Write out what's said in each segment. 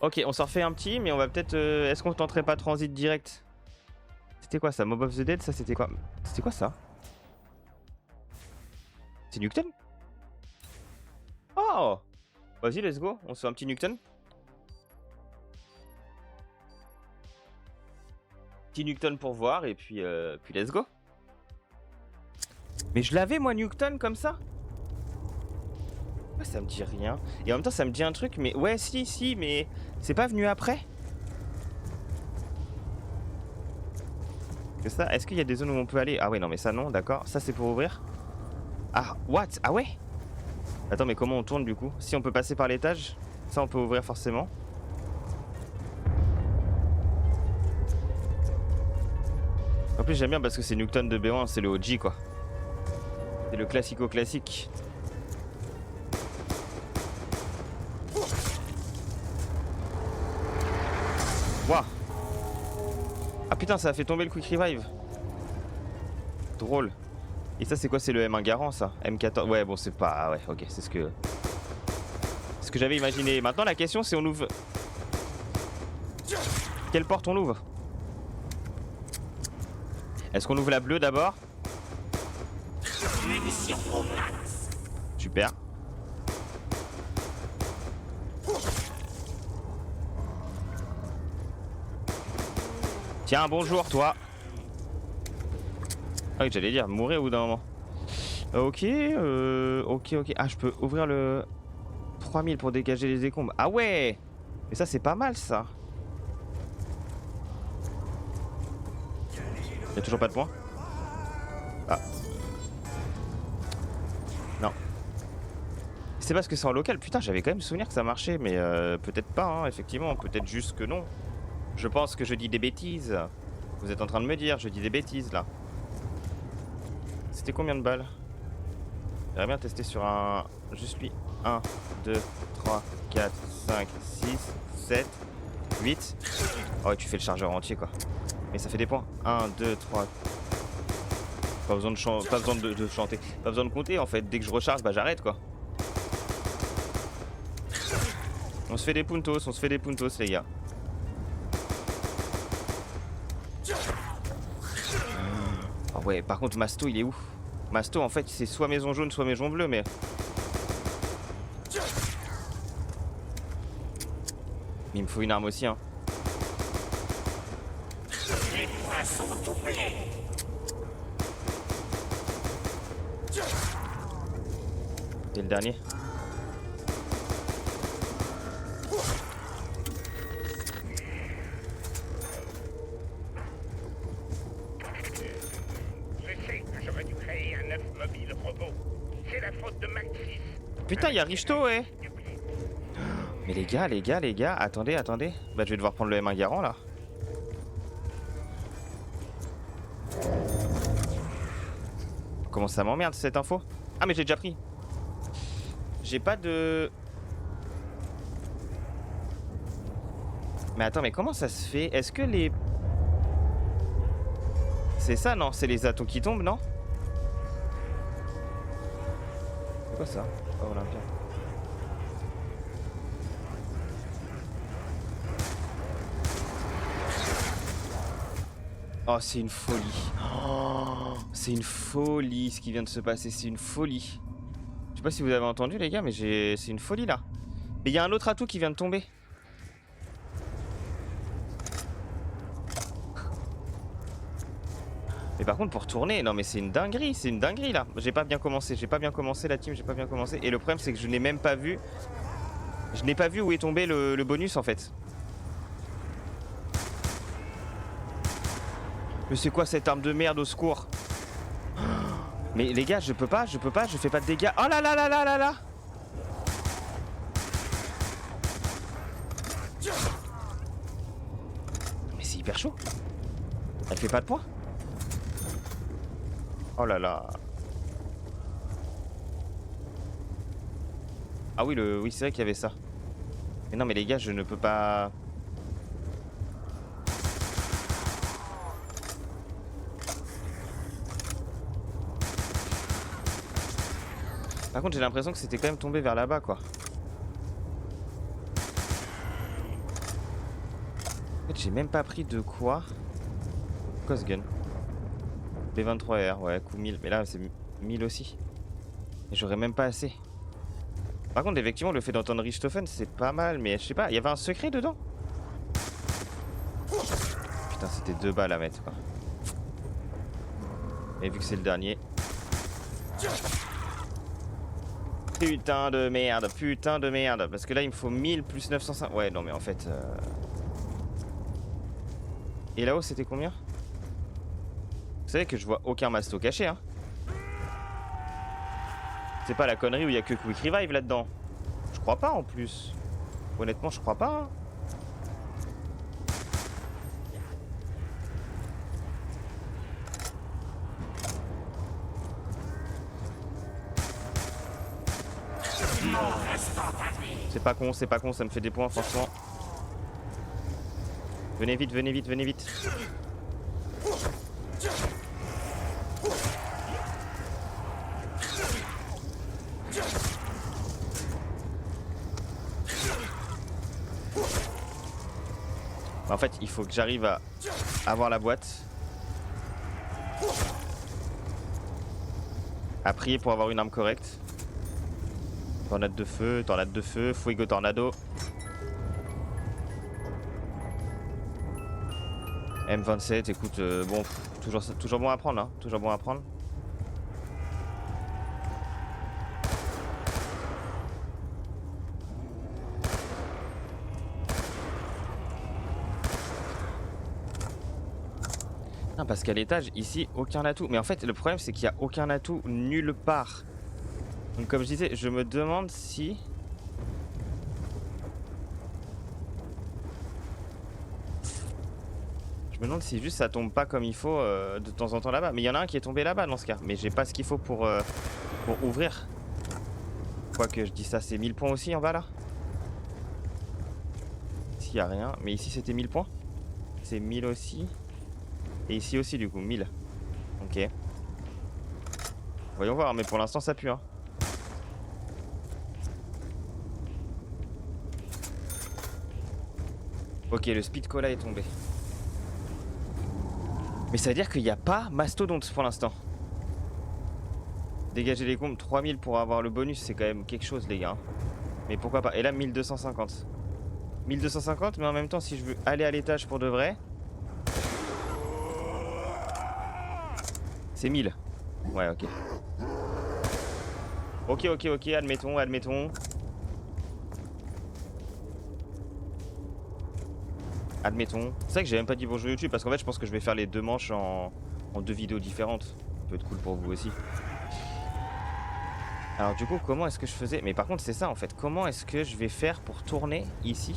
Ok, on s'en refait un petit, mais on va peut-être... Est-ce qu'on tenterait pas transit direct? C'était quoi ça? Mob of the Dead, ça c'était quoi? C'était quoi ça? C'est Nuketown? Oh! Vas-y, let's go, on se fait un petit Nuketown. Petit Nuketown pour voir, et puis let's go. Mais je l'avais moi Nuketown comme ça? Ouais, ça me dit rien. Et en même temps ça me dit un truc, mais ouais si, mais c'est pas venu après? Que ça? Est-ce qu'il y a des zones où on peut aller? Ah ouais non mais ça non, d'accord. Ça c'est pour ouvrir. Ah what? Ah ouais? Attends mais comment on tourne du coup? Si on peut passer par l'étage, ça on peut ouvrir forcément. En plus j'aime bien parce que c'est Nuketown de B1, c'est le OG quoi. C'est le classico-classique. Waouh! Ah putain, ça a fait tomber le quick revive. Drôle. Et ça, c'est quoi? C'est le M1 Garand, ça? M14. Ouais, bon, c'est pas. Ah ouais, ok, c'est ce que j'avais imaginé. Maintenant, la question, c'est on ouvre. Quelle porte on ouvre? Est-ce qu'on ouvre la bleue d'abord? Super. Tiens, bonjour, toi. Ah oui, j'allais dire, mourir au bout d'un moment. Ok, ok. Ah, je peux ouvrir le 3000 pour dégager les décombres. Ah ouais! Mais ça, c'est pas mal, ça. Y'a toujours pas de points? Ah. Non. C'est parce que c'est en local. Putain, j'avais quand même souvenir que ça marchait, mais peut-être pas, hein, effectivement. Peut-être juste que non. Je pense que je dis des bêtises. Vous êtes en train de me dire, je dis des bêtises, là. C'était combien de balles? J'aimerais bien tester sur un... Juste lui. 1, 2, 3, 4, 5, 6, 7, 8. Oh, ouais, tu fais le chargeur entier, quoi. Mais ça fait des points. 1, 2, 3... Pas besoin de, pas besoin de chanter. Pas besoin de compter, en fait. Dès que je recharge, bah j'arrête, quoi. On se fait des puntos, les gars. Oh ouais, par contre, Masto, il est où? Masto, en fait, c'est soit maison jaune, soit maison bleue, mais... Il me faut une arme aussi, hein. C'est le dernier. Putain, y'a Richter, ouais. Mais les gars, attendez. Bah, je vais devoir prendre le M1 Garand, là. Comment ça m'emmerde, cette info? Ah, mais j'ai déjà pris. J'ai pas de... Mais attends, mais comment ça se fait? Est-ce que les... C'est ça, non? C'est les atomes qui tombent, non? C'est quoi ça? Oh, Olympia. Oh, c'est une folie. Oh, c'est une folie ce qui vient de se passer, c'est une folie. Je sais pas si vous avez entendu, les gars, mais c'est une folie, là. Mais il y a un autre atout qui vient de tomber. Mais par contre, pour tourner, non mais c'est une dinguerie là. J'ai pas bien commencé la team, j'ai pas bien commencé. Et le problème, c'est que je n'ai même pas vu... Je n'ai pas vu où est tombé le bonus, en fait. Mais c'est quoi cette arme de merde, au secours? Mais les gars, je peux pas, je fais pas de dégâts. Oh là là là là là là! Mais c'est hyper chaud. Elle fait pas de points. Oh là là. Ah oui, oui, c'est vrai qu'il y avait ça. Mais non, mais les gars, je ne peux pas... Par contre, j'ai l'impression que c'était quand même tombé vers là-bas, quoi. En fait, j'ai même pas pris de quoi. Cosgun. B23R, ouais, coup 1000. Mais là, c'est 1000 aussi. Et j'aurais même pas assez. Par contre, effectivement, le fait d'entendre Richthofen, c'est pas mal. Mais je sais pas, il y avait un secret dedans? Putain, c'était 2 balles à mettre, quoi. Et vu que c'est le dernier. Putain de merde, putain de merde. Parce que là, il me faut 1000 plus 905. Ouais, non, mais en fait... Et là-haut, c'était combien? Vous savez que je vois aucun masto caché, hein. C'est pas la connerie où il y a que Quick Revive là-dedans. Je crois pas en plus. Honnêtement, je crois pas, hein. C'est pas con, ça me fait des points, franchement. Venez vite, venez vite, venez vite. En fait, il faut que j'arrive à avoir la boîte. À prier pour avoir une arme correcte. Tornade de feu, Fuego Tornado. M27, écoute, bon, toujours bon à prendre, hein, toujours bon à prendre. Non, parce qu'à l'étage, ici, aucun atout. Mais en fait, le problème, c'est qu'il n'y a aucun atout nulle part. Donc, comme je disais, je me demande si... Je me demande si juste ça tombe pas comme il faut de temps en temps là-bas. Mais il y en a un qui est tombé là-bas dans ce cas. Mais j'ai pas ce qu'il faut pour ouvrir. Quoique je dis ça, c'est 1000 points aussi en bas là. Ici il y a rien. Mais ici c'était 1000 points. C'est 1000 aussi. Et ici aussi du coup, 1000. Ok. Voyons voir, mais pour l'instant ça pue, hein. Ok, le speed cola est tombé. Mais ça veut dire qu'il n'y a pas mastodonte pour l'instant. Dégager les combes, 3000 pour avoir le bonus, c'est quand même quelque chose les gars. Mais pourquoi pas. Et là 1250. 1250, mais en même temps si je veux aller à l'étage pour de vrai, c'est 1000. Ouais, ok. Ok, admettons. C'est vrai que j'ai même pas dit bonjour YouTube parce qu'en fait je pense que je vais faire les deux manches en 2 vidéos différentes. Ça peut être cool pour vous aussi. Alors du coup comment est-ce que je faisais? Mais par contre c'est ça en fait. Comment est-ce que je vais faire pour tourner ici?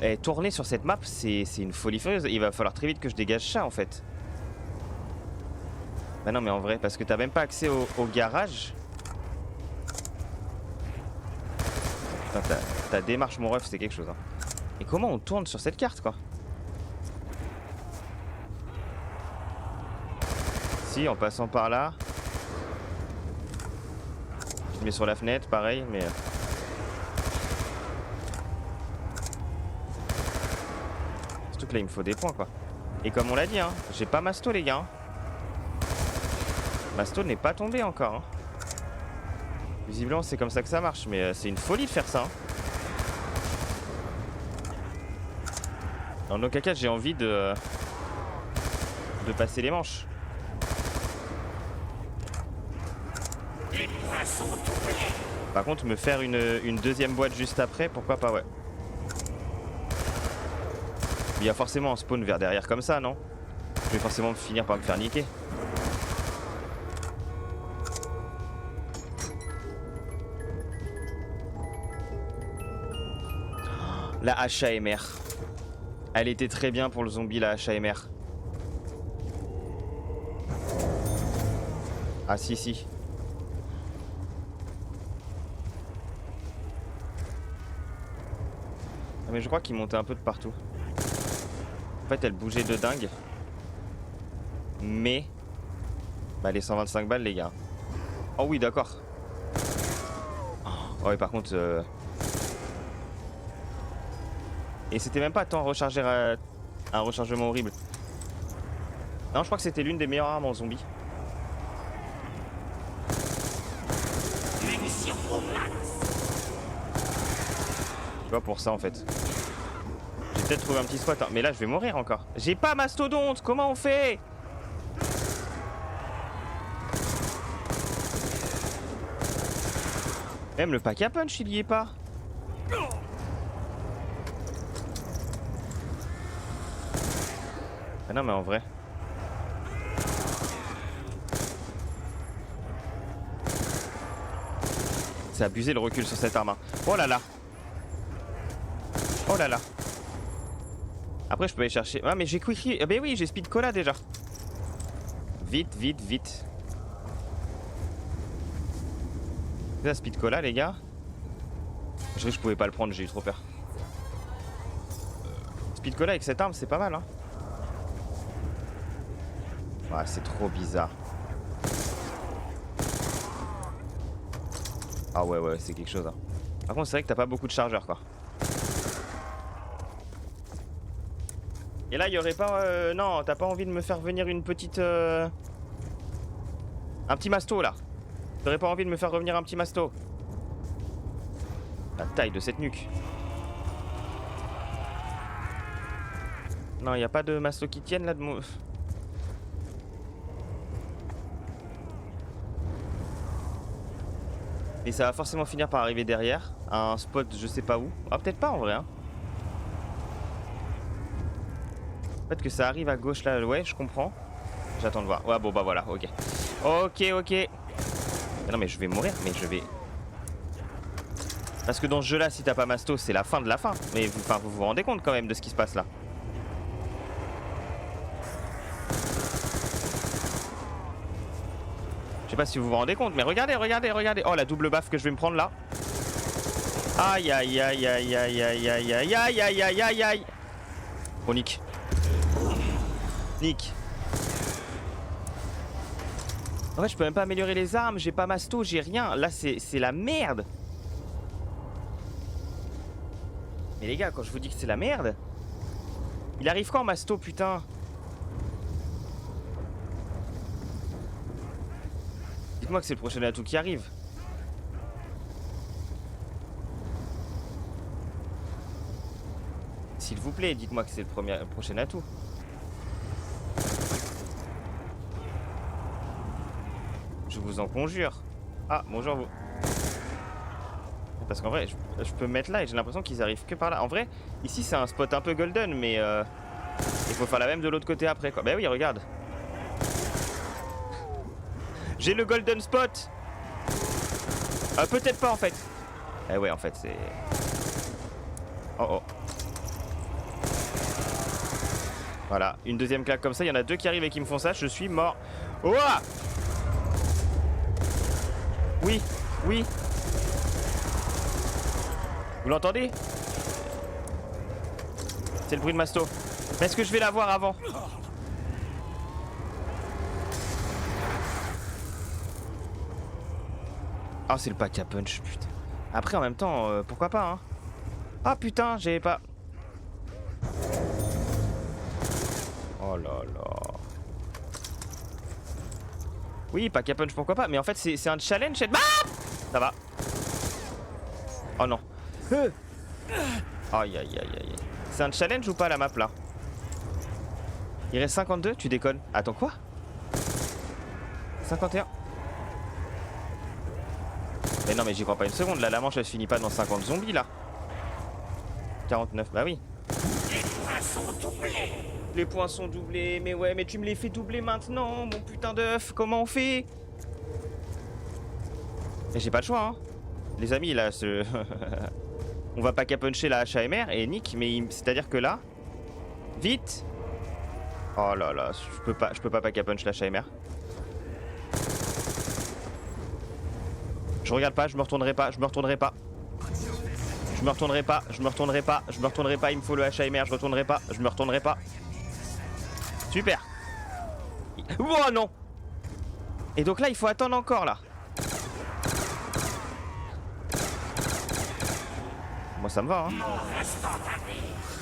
Et tourner sur cette map c'est une folie furieuse. Il va falloir très vite que je dégage ça en fait. Bah non mais en vrai parce que t'as même pas accès au garage. Putain ta démarche mon ref c'est quelque chose hein. Et comment on tourne sur cette carte quoi? Si en passant par là. Je mets sur la fenêtre pareil mais... Surtout que là il me faut des points quoi. Et comme on l'a dit hein, j'ai pas masto les gars. Masto n'est pas tombé encore hein. Visiblement c'est comme ça que ça marche mais c'est une folie de faire ça hein. En aucun cas j'ai envie de passer les manches. Par contre me faire une deuxième boîte juste après, pourquoi pas ouais. Il y a forcément un spawn vers derrière comme ça non? Je vais forcément finir par me faire niquer. La HAMR. Elle était très bien pour le zombie la HAMR. Ah si. Ah, mais je crois qu'il montait un peu de partout. En fait elle bougeait de dingue. Mais... Bah les 125 balles les gars. Oh oui d'accord. Oh oui par contre... Et c'était même pas tant recharger un rechargement horrible. Non, je crois que c'était l'une des meilleures armes en zombie. Tu vois, pour ça en fait. J'ai peut-être trouvé un petit spot, hein. Mais là je vais mourir encore. J'ai pas mastodonte, comment on fait? Même le pack à punch il y est pas. Ah non mais en vrai. C'est abusé le recul sur cette arme. Hein. Oh là là. Oh là là. Après je peux aller chercher. Ah mais j'ai quick. Ah bah oui j'ai speed cola déjà. Vite, vite, vite. C'est ça speed cola les gars. Je sais que je pouvais pas le prendre, j'ai eu trop peur. Speed cola avec cette arme c'est pas mal hein. Ah c'est trop bizarre. Ah ouais ouais c'est quelque chose hein. Par contre c'est vrai que t'as pas beaucoup de chargeurs quoi. Et là il y aurait pas non t'as pas envie de me faire venir une petite un petit masto là. T'aurais pas envie de me faire revenir un petit masto. La taille de cette nuque. Non y a pas de masto qui tienne là de mon... Et ça va forcément finir par arriver derrière, à un spot je sais pas où. Ah peut-être pas en vrai hein. Peut-être que ça arrive à gauche là, ouais je comprends. J'attends de voir. Ouais bon bah voilà, ok. Ok ok. Mais non mais je vais mourir, mais je vais... Parce que dans ce jeu là si t'as pas masto c'est la fin de la fin. Mais vous vous rendez compte quand même de ce qui se passe là. Je sais pas si vous vous rendez compte, mais regardez, regardez, regardez. Oh la double baffe que je vais me prendre là. Aïe aïe aïe aïe aïe aïe aïe aïe aïe aïe aïe aïe aïe. Oh nick. Nick. En fait je peux même pas améliorer les armes, j'ai pas masto, j'ai rien. Là c'est la merde. Mais les gars quand je vous dis que c'est la merde. Il arrive quand masto putain? Dites-moi que c'est le prochain atout qui arrive. S'il vous plaît, dites-moi que c'est le prochain atout. Je vous en conjure. Ah, bonjour vous. Parce qu'en vrai, je peux me mettre là et j'ai l'impression qu'ils arrivent que par là. En vrai, ici c'est un spot un peu golden, mais il faut faire la même de l'autre côté après quoi. Bah oui, regarde. J'ai le golden spot. Peut-être pas en fait. Eh ouais en fait c'est... Oh oh. Voilà, une deuxième claque comme ça, il y en a deux qui arrivent et qui me font ça, je suis mort. Ouah. Oui, oui. Vous l'entendez? C'est le bruit de masto. Mais est-ce que je vais l'avoir avant? Ah c'est le pack à punch putain. Après en même temps pourquoi pas hein. Ah putain j'avais pas. Oh là là. Oui pack à punch pourquoi pas. Mais en fait c'est un challenge cette... Ah ça va. Oh non. Aïe aïe aïe aïe. C'est un challenge ou pas la map là? Il reste 52? Tu déconnes. Attends quoi? 51. Mais non mais j'y crois pas une seconde, là la manche elle se finit pas dans 50 zombies là. 49, bah oui. Les points sont doublés. Les points sont doublés, mais ouais mais tu me les fais doubler maintenant, mon putain d'œuf, comment on fait? Mais j'ai pas le choix hein. Les amis là, on va pas qu'à puncher la HAMR et nick, mais c'est à dire que là... Vite. Oh là là, je peux pas qu'à punch la HAMR. Je regarde pas, je me retournerai pas, je me retournerai pas. Je me retournerai pas, je me retournerai pas, je me retournerai pas, il me faut le HAMR, je retournerai pas, je me retournerai pas. Super. Oh non. Et donc là il faut attendre encore là. Moi ça me va, hein.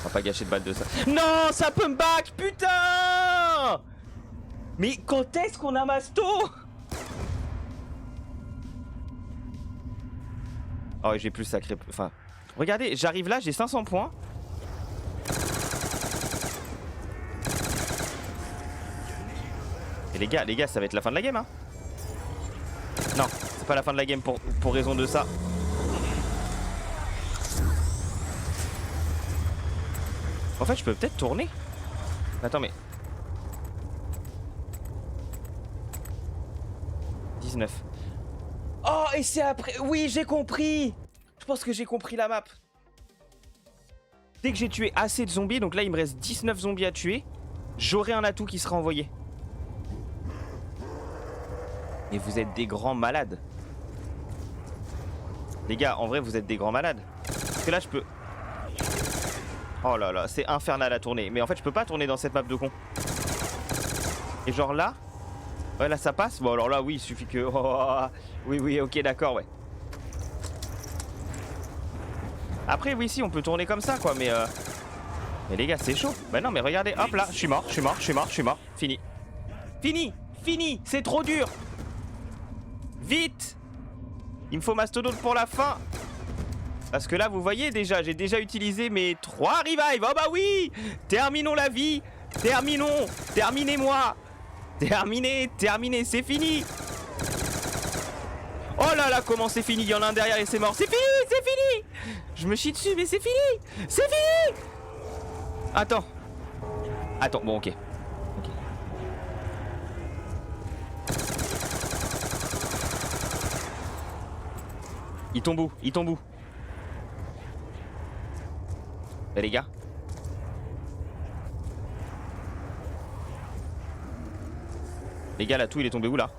On va pas gâcher de balles de ça. Non, ça peut me back, putain. Mais quand est-ce qu'on a Masto? Oh, j'ai plus sacré... Enfin, regardez, j'arrive là, j'ai 500 points. Et les gars, ça va être la fin de la game, hein. Non, c'est pas la fin de la game pour raison de ça. En fait, je peux peut-être tourner. Attends, mais... 19. Oh, et c'est après... Oui, j'ai compris. Je pense que j'ai compris la map. Dès que j'ai tué assez de zombies, donc là, il me reste 19 zombies à tuer, j'aurai un atout qui sera envoyé. Et vous êtes des grands malades. Les gars, en vrai, vous êtes des grands malades. Parce que là, je peux... Oh là là, c'est infernal à tourner. Mais en fait, je peux pas tourner dans cette map de con. Et genre là... Ouais, là, ça passe. Bon, alors là, oui, il suffit que... Oh, oui, ok, d'accord, ouais. Après, oui, si, on peut tourner comme ça, quoi, mais... Mais les gars, c'est chaud. Bah non, mais regardez, hop là, je suis mort. Fini. Fini, c'est trop dur. Vite. Il me faut mastodonte pour la fin. Parce que là, vous voyez déjà, j'ai déjà utilisé mes 3 revives. Oh bah oui. Terminons la vie. Terminez-moi. Terminé, c'est fini. Oh là là, comment c'est fini? Il y en a un derrière et c'est mort. C'est fini. Je me chie dessus, mais c'est fini. Attends, bon, ok. Il tombe où? Eh les gars. Les gars, l'atout, il est tombé où là?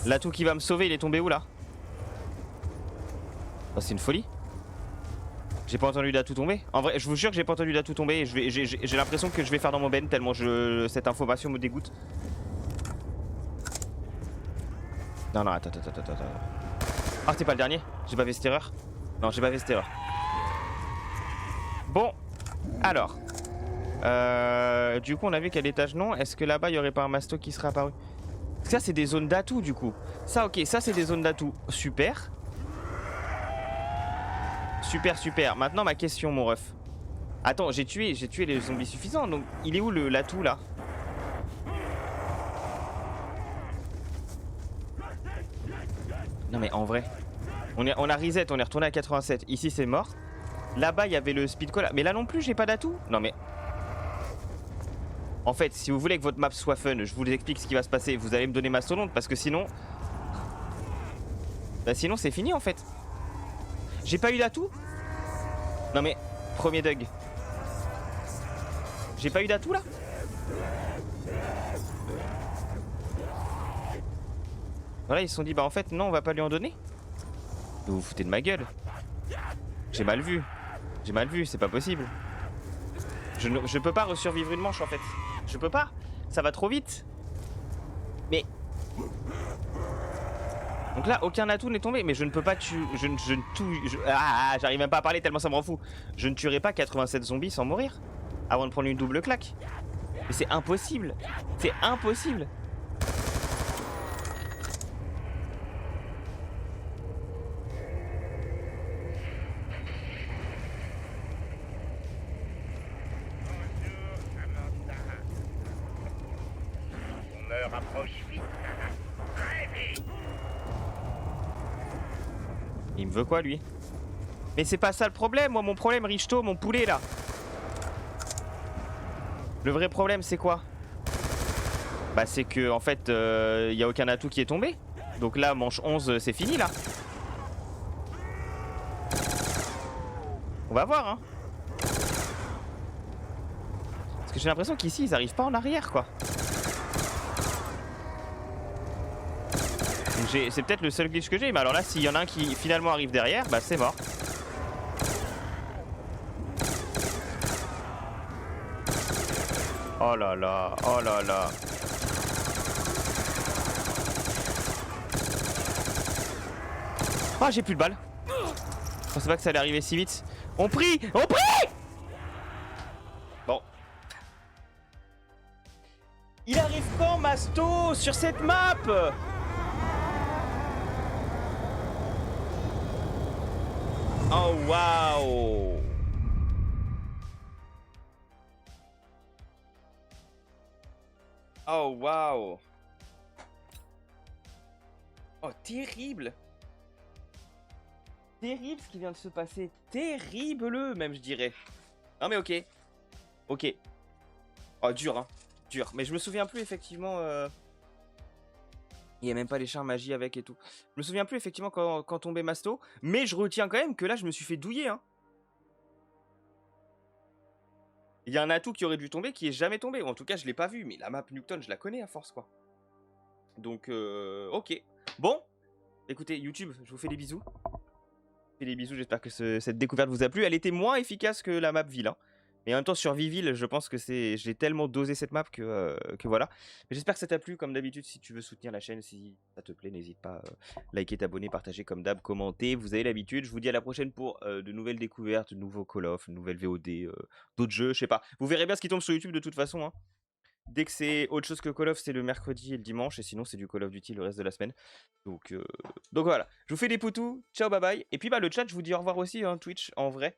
L'atout qui va me sauver, il est tombé où là? Oh, c'est une folie. J'ai pas entendu l'atout tomber. En vrai, je vous jure que j'ai pas entendu l'atout tomber. J'ai l'impression que je vais faire dans mon ben tellement cette information me dégoûte. Non, attends. Ah, c'est pas le dernier? J'ai pas fait cette erreur? Non, j'ai pas fait cette erreur. Bon, alors. Du coup, on a vu quel étage non. Est-ce que là-bas, il y aurait pas un masto qui serait apparu? Ça, c'est des zones d'atout, du coup. Ça, ok, ça, c'est des zones d'atout. Super. Maintenant, ma question, mon ref. Attends, j'ai tué les zombies suffisants. Donc, il est où l'atout, là? Non, mais en vrai. On a reset, on est retourné à 87. Ici, c'est mort. Là-bas, il y avait le speed call. Mais là non plus, j'ai pas d'atout. Non, mais... En fait, si vous voulez que votre map soit fun, je vous explique ce qui va se passer. Vous allez me donner mastodonte parce que sinon... Bah sinon, c'est fini, en fait. J'ai pas eu d'atout? Non mais, premier Doug. J'ai pas eu d'atout là? Voilà, ils se sont dit, bah en fait, non, on va pas lui en donner. Vous vous foutez de ma gueule. J'ai mal vu, c'est pas possible. Je peux pas resurvivre une manche en fait. Je peux pas, ça va trop vite. Mais... Donc là, aucun atout n'est tombé, mais je ne peux pas tuer... j'arrive même pas à parler tellement ça me rend fou. Je ne tuerai pas 87 zombies sans mourir avant de prendre une double claque. Mais c'est impossible. C'est impossible. On me rapproche vite. Très vite. Il me veut quoi lui? Mais c'est pas ça le problème, moi mon problème Richto, mon poulet là. Le vrai problème c'est quoi? Bah c'est que en fait y a aucun atout qui est tombé. Donc là manche 11 c'est fini là. On va voir hein. Parce que j'ai l'impression qu'ici ils arrivent pas en arrière quoi. C'est peut-être le seul glitch que j'ai, mais alors là s'il y en a un qui finalement arrive derrière, bah c'est mort. Oh là là, oh là là. Ah, j'ai plus de balles. Je pensais pas que ça allait arriver si vite. On prie! On prie! Bon. Il arrive quand, Masto, sur cette map? Oh, waouh! Oh, waouh! Oh, terrible! Terrible ce qui vient de se passer. Terrible même, je dirais. Non mais ok. Ok. Oh, dur, hein. Dur. Mais je me souviens plus, effectivement... Il n'y a même pas les chars magie avec et tout. Je me souviens plus, effectivement, quand tombait Masto. Mais je retiens quand même que là, je me suis fait douiller, hein. Il y a un atout qui aurait dû tomber qui est jamais tombé. Ou en tout cas, je l'ai pas vu. Mais la map Nuketown, je la connais à force, quoi. Donc, ok. Bon. Écoutez, YouTube, je vous fais des bisous. Des bisous, j'espère que cette découverte vous a plu. Elle était moins efficace que la map ville, hein. Mais en même temps sur Viville, je pense que j'ai tellement dosé cette map que voilà. Mais j'espère que ça t'a plu. Comme d'habitude, si tu veux soutenir la chaîne, si ça te plaît, n'hésite pas à liker, t'abonner, partager comme d'hab, commenter. Vous avez l'habitude. Je vous dis à la prochaine pour de nouvelles découvertes, de nouveaux Call of, de nouvelles VOD, d'autres jeux, je sais pas. Vous verrez bien ce qui tombe sur YouTube de toute façon, hein. Dès que c'est autre chose que Call of, c'est le mercredi et le dimanche. Et sinon, c'est du Call of Duty le reste de la semaine. Donc voilà. Je vous fais des poutous. Ciao, bye bye. Et puis le chat, je vous dis au revoir aussi, hein, Twitch, en vrai.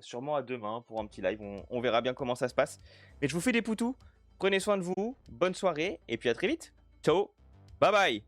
Sûrement à demain pour un petit live. On verra bien comment ça se passe. Mais je vous fais des poutous. Prenez soin de vous. Bonne soirée. Et puis à très vite. Ciao. Bye bye.